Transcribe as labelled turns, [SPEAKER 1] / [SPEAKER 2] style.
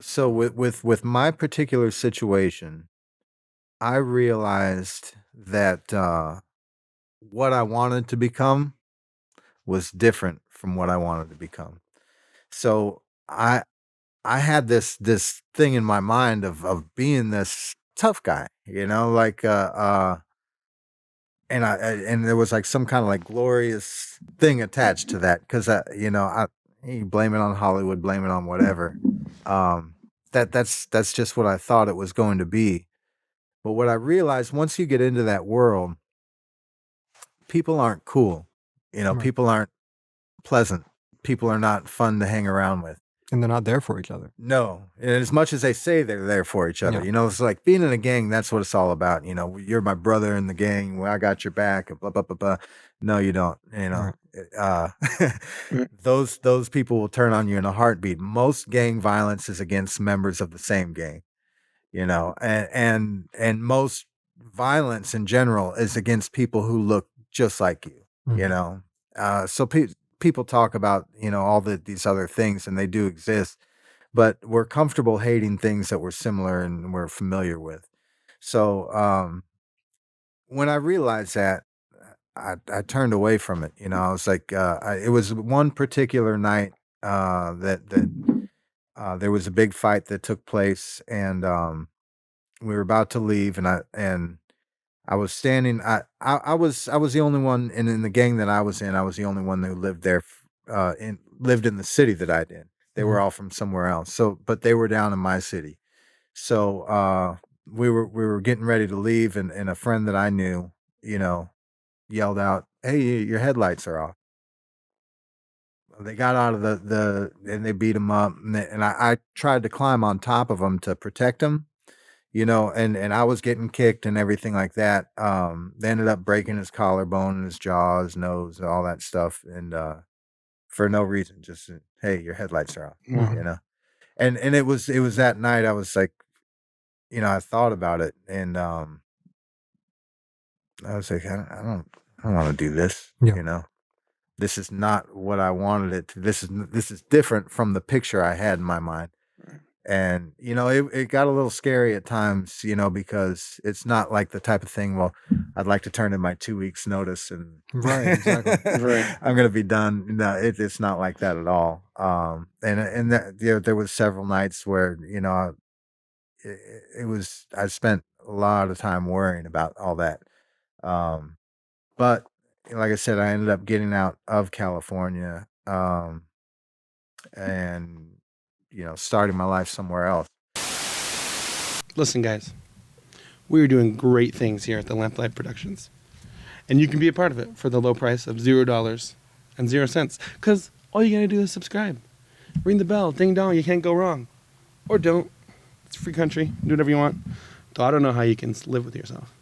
[SPEAKER 1] So with my particular situation, I realized that what I wanted to become was different from what I wanted to become. So I had this thing in my mind of being this tough guy, like and there was like some kind of like glorious thing attached to that because I you blame it on Hollywood, blame it on whatever. Um, that's just what I thought it was going to be. But what I realized once you get into that world, people aren't cool.
[SPEAKER 2] Right.
[SPEAKER 1] People aren't pleasant. People are not fun to hang around with.
[SPEAKER 2] And they're not there for each other.
[SPEAKER 1] No, and as much as they say they're there for each other,
[SPEAKER 2] Yeah.
[SPEAKER 1] it's like being in a gang. That's what it's all about. You're my brother in the gang. Well, I got your back. And blah blah blah blah. No, you don't.
[SPEAKER 2] Right.
[SPEAKER 1] Uh,
[SPEAKER 3] Right.
[SPEAKER 1] those people will turn on you in a heartbeat. Most gang violence is against members of the same gang. And most violence in general is against people who look just like you.
[SPEAKER 2] Mhm.
[SPEAKER 1] So people talk about all these other things, and they do exist, but we're comfortable hating things that we're similar and we're familiar with. So when I realized that, I turned away from it. I was like, it was one particular night that there was a big fight that took place, and we were about to leave, and I was standing. I was the only one, and in the gang that I was in, I was the only one who lived there, lived in the city that I did. They were
[SPEAKER 2] Mhm.
[SPEAKER 1] all from somewhere else. So, but they were down in my city. So we were getting ready to leave, and a friend that I knew, you know, yelled out, "Hey, your headlights are off." They got out of and they beat him up, and I tried to climb on top of him to protect him, and I was getting kicked and everything like that. They ended up breaking his collarbone and his jaw, his nose, all that stuff, and for no reason, just hey, your headlights are off,
[SPEAKER 3] Wow.
[SPEAKER 1] you know. And it was that night I was like, I thought about it, and I was like, I don't want to do this,
[SPEAKER 2] Yeah.
[SPEAKER 1] This is not what I wanted it to. This is different from the picture I had in my mind.
[SPEAKER 3] Right.
[SPEAKER 1] And, it got a little scary at times, because it's not like the type of thing, well, I'd like to turn in my 2 weeks notice and
[SPEAKER 2] Right, exactly.
[SPEAKER 3] Right.
[SPEAKER 1] I'm going to be done. No, it's not like that at all. And there was several nights where, I spent a lot of time worrying about all that. Um, but like I said, I ended up getting out of California, and, starting my life somewhere else.
[SPEAKER 3] Listen, guys, we are doing great things here at the Lamplight Productions, and you can be a part of it for the low price of $0 and 0 cents. Because all you gotta do is subscribe, ring the bell, ding dong, you can't go wrong, or don't. It's a free country. Do whatever you want. Though I don't know how you can live with yourself.